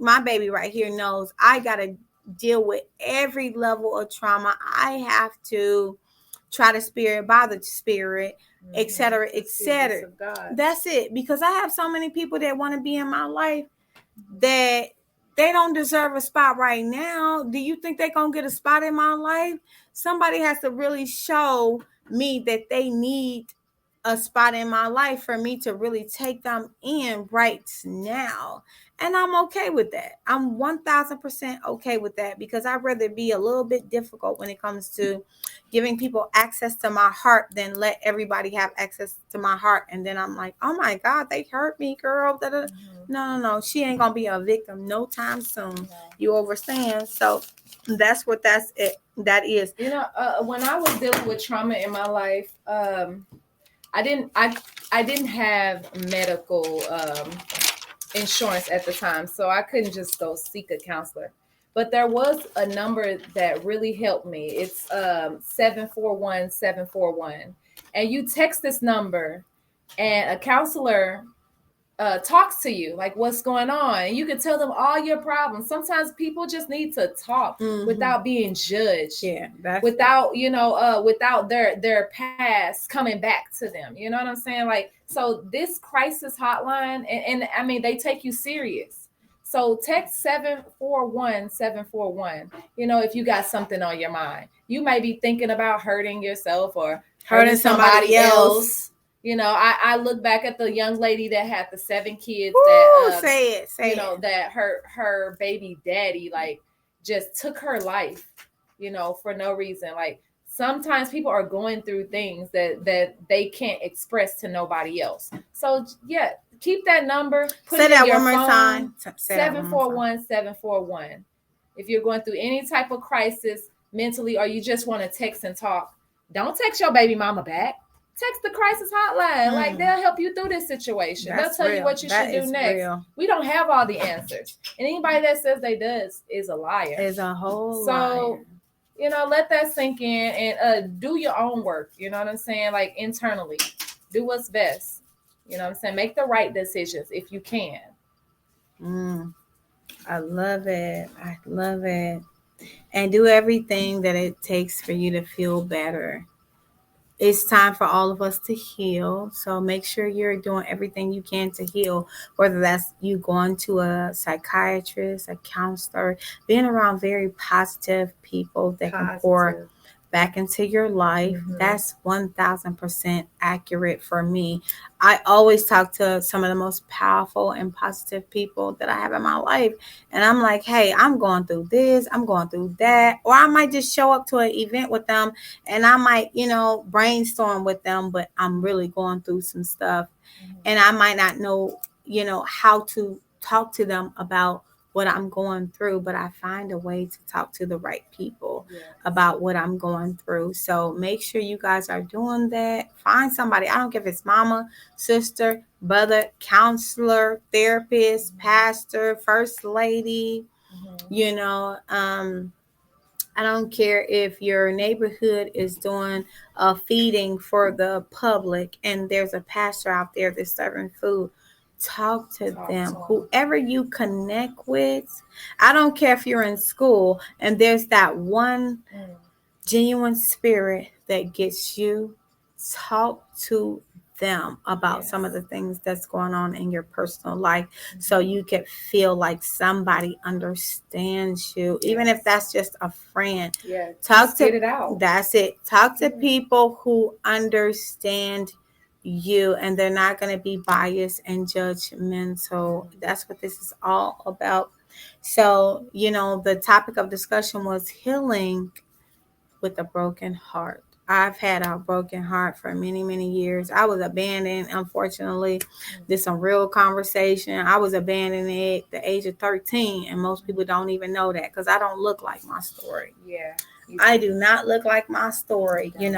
my baby right here knows I gotta deal with every level of trauma. I have to try the spirit by the spirit, etc., etc. That's it. Because I have so many people that want to be in my life that they don't deserve a spot right now. Do you think they're gonna get a spot in my life? Somebody has to really show me that they need a spot in my life for me to really take them in right now. And I'm okay with that. I'm 1000% okay with that, because I'd rather be a little bit difficult when it comes to giving people access to my heart than let everybody have access to my heart. And then I'm like, oh my God, they hurt me, girl. No. She ain't going to be a victim no time soon. No. You understand? So that's what that is. When I was dealing with trauma in my life, I didn't have medical insurance at the time, so I couldn't just go seek a counselor. But there was a number that really helped me. It's 741-741, and you text this number, and a counselor talks to you, like what's going on, and you can tell them all your problems. Sometimes people just need to talk without being judged, without without their past coming back to them. You know what I'm saying? Like, so this crisis hotline, and I mean, they take you serious. So text 741-741. If you got something on your mind, you may be thinking about hurting yourself or hurting somebody else. I look back at the young lady that had the 7 kids. That that her baby daddy just took her life, for no reason. Like, sometimes people are going through things that they can't express to nobody else. So yeah, keep that number. Put it in your phone. 741-741. If you're going through any type of crisis mentally, or you just want to text and talk, don't text your baby mama back. Text the crisis hotline. Like, they'll help you through this situation. They'll tell you what you should do next. We don't have all the answers. And anybody that says they does is a liar. Is a whole liar. Let that sink in and do your own work. You know what I'm saying? Like, internally. Do what's best. You know what I'm saying? Make the right decisions if you can. I love it. And do everything that it takes for you to feel better. It's time for all of us to heal. So make sure you're doing everything you can to heal, whether that's you going to a psychiatrist, a counselor, being around very positive people that can pour back into your life. That's 1000% accurate for me. I always talk to some of the most powerful and positive people that I have in my life. And I'm like, hey, I'm going through this, I'm going through that. Or I might just show up to an event with them and I might, brainstorm with them, but I'm really going through some stuff. And I might not know, how to talk to them about what I'm going through, but I find a way to talk to the right people about what I'm going through. So make sure you guys are doing that. Find somebody. I don't care if it's mama, sister, brother, counselor, therapist, pastor, first lady. I don't care if your neighborhood is doing a feeding for the public and there's a pastor out there that's serving food. Talk to them. Whoever you connect with. I don't care if you're in school and there's that one genuine spirit that gets you. Talk to them about some of the things that's going on in your personal life, so you can feel like somebody understands you, even if that's just a friend. Talk to it out. That's it. Talk to people who understand you, and they're not going to be biased and judgmental. That's what this is all about. So, the topic of discussion was healing with a broken heart. I've had a broken heart for many, many years. I was abandoned, unfortunately. This is some real conversation. I was abandoned at the age of 13, and most people don't even know that because I don't look like my story. I do not look like my story, and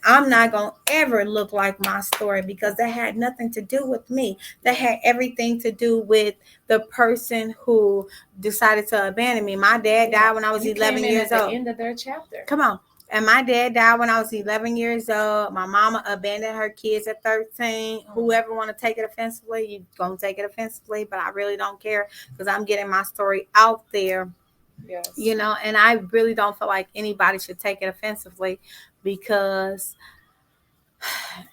I'm not going to ever look like my story because that had nothing to do with me. That had everything to do with the person who decided to abandon me. My dad died when I was 11 years old. At the end of their chapter. Come on. And my dad died when I was 11 years old. My mama abandoned her kids at 13. Whoever want to take it offensively, you going to take it offensively. But I really don't care because I'm getting my story out there. Yes. And I really don't feel like anybody should take it offensively because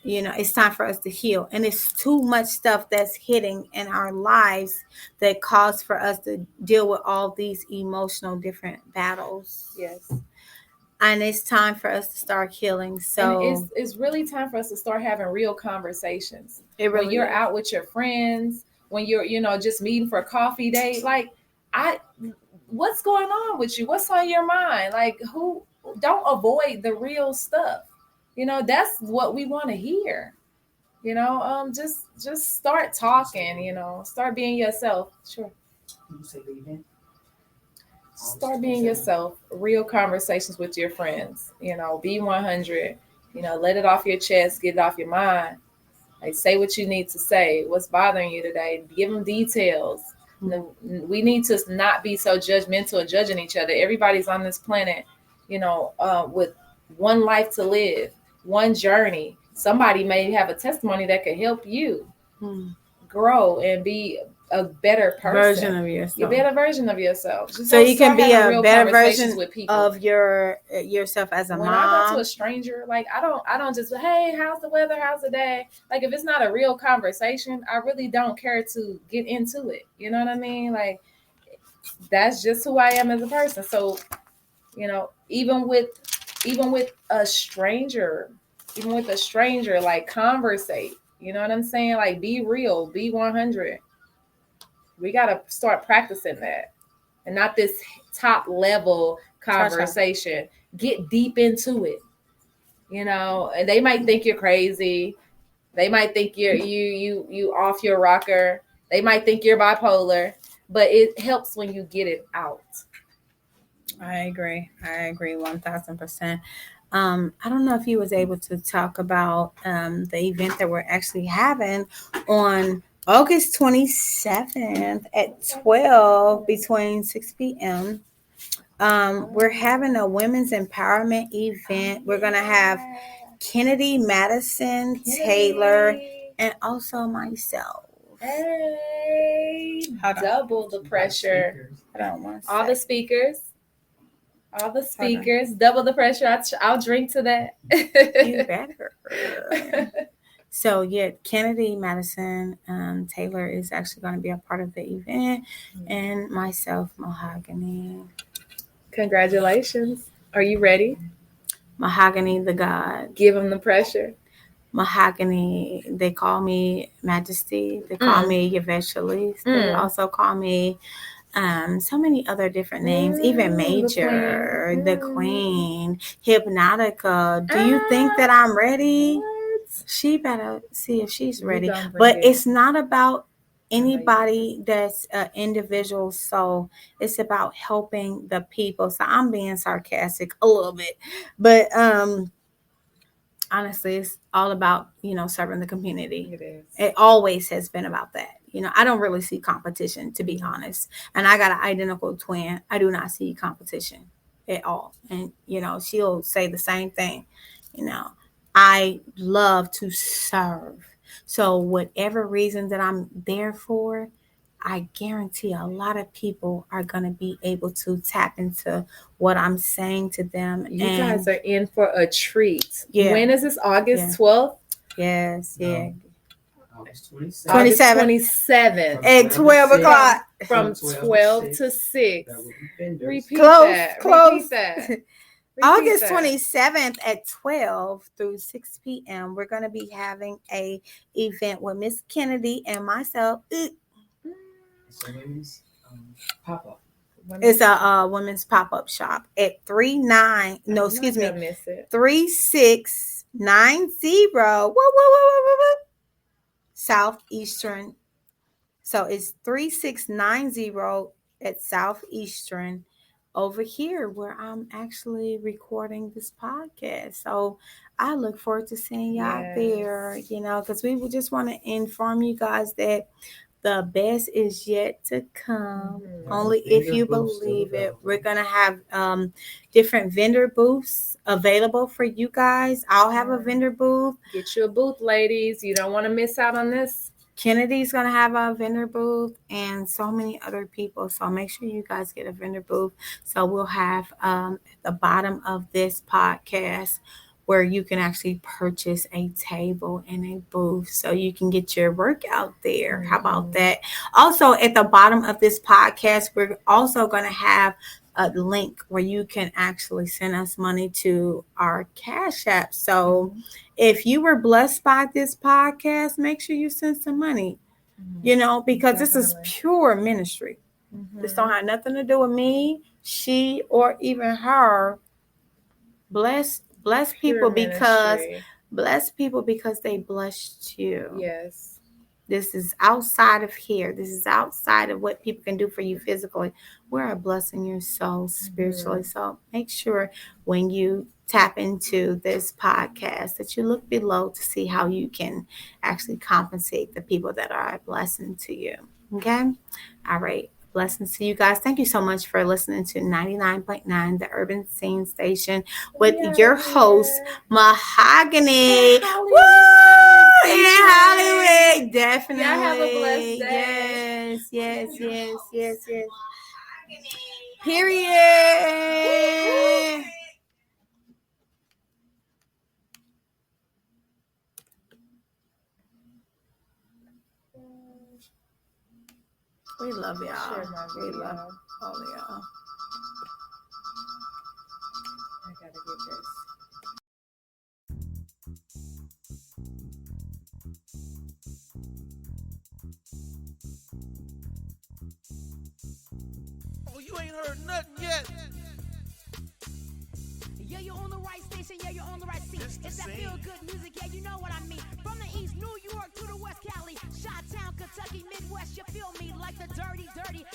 it's time for us to heal, and it's too much stuff that's hitting in our lives that calls for us to deal with all these emotional different battles. Yes. And it's time for us to start healing. So and it's really time for us to start having real conversations. Really when you're out with your friends, when you're just meeting for a coffee date, like what's going on with you? What's on your mind? Like, who don't avoid the real stuff. That's what we want to hear. Just start talking, start being yourself. Sure. Start being yourself. Real conversations with your friends. Be 100. Let it off your chest, get it off your mind. Like, say what you need to say. What's bothering you today? Give them details. We need to not be so judgmental and judging each other. Everybody's on this planet, with one life to live, one journey. Somebody may have a testimony that could help you grow and be a better person, version of yourself. A better version of yourself. So you can be a better version of yourself as a mom. When I go to a stranger, like I don't just, hey, how's the weather? How's the day? Like, if it's not a real conversation, I really don't care to get into it. You know what I mean? Like, that's just who I am as a person. So, even with a stranger, like, conversate. You know what I'm saying? Like, be real, be 100. We got to start practicing that, and not this top level conversation. Get deep into it, and they might think you're crazy. They might think you off your rocker. They might think you're bipolar, but it helps when you get it out. I agree 1000%. I don't know if you was able to talk about the event that we're actually having on August 27th at 12 between 6 p.m. We're having a women's empowerment event. We're going to have Kennedy, Madison, Taylor, and also myself. Hey, double the pressure. All the speakers. Double the pressure. I'll drink to that. You better. So yeah, Kennedy, Madison, Taylor is actually going to be a part of the event, and myself, Mahogany. Congratulations. Are you ready? Mahogany, the God. Give him the pressure. Mahogany, they call me Majesty. They call me Yvette Shalise. They also call me so many other different names, even Major, the Queen, Hypnotica. Do you think that I'm ready? She better see if she's ready. But it's not about anybody that's an individual soul. It's about helping the people. So I'm being sarcastic a little bit, but honestly, it's all about serving the community. It is. It always has been about that. I don't really see competition, to be honest. And I got an identical twin. I do not see competition at all. And she'll say the same thing. I love to serve. So whatever reason that I'm there for, I guarantee a lot of people are going to be able to tap into what I'm saying to them. You guys are in for a treat. Yeah. When is this? August 12th? Yes, yeah. August 27th. At 12 o'clock. From 12 to 6. Repeat close, that. Close. Repeat that. August 27th at 12 through 6 p.m. We're going to be having a event with Miss Kennedy and myself. It's a women's pop-up. It's a women's pop-up shop at 3690 Southeastern. So it's 3690 at Southeastern over here where I'm actually recording this podcast. So I look forward to seeing y'all there, because we just want to inform you guys that The best is yet to come. Mhm. Only if Vendor you booths still believe it. available. We're gonna have different vendor booths available for you guys. I'll have a vendor booth. Get you a booth, ladies. You don't want to miss out on this. Kennedy's gonna have a vendor booth, and so many other people. So make sure you guys get a vendor booth. So we'll have at the bottom of this podcast where you can actually purchase a table and a booth so you can get your workout there. How about that? Also, at the bottom of this podcast, we're also going to have a link where you can actually send us money to our Cash App. So if you were blessed by this podcast, make sure you send some money, because this is Definitely. pure ministry. This don't have nothing to do with me, she, or even her. Bless people because they blessed you. Yes. This is outside of here. This is outside of what people can do for you physically. We're blessing your soul spiritually. So make sure when you tap into this podcast that you look below to see how you can actually compensate the people that are a blessing to you. Okay? All right. Blessings to you guys. Thank you so much for listening to 99.9, the Urban Scene Station, with your host, Mahogany. Woo! In Hollywood. Definitely. Y'all have a blessed day. Yes. Period. We love y'all. Share my We video. love all of y'all. I gotta get this. Oh, you ain't heard nothing yet. Yeah, you're on the right station, yeah, you're on the right seat. It's the It's that same. feel good music, yeah, you know what I mean. From the east, New York to the west, Cali, Chi-Town, Kentucky, Midwest, you feel me like the dirty, dirty.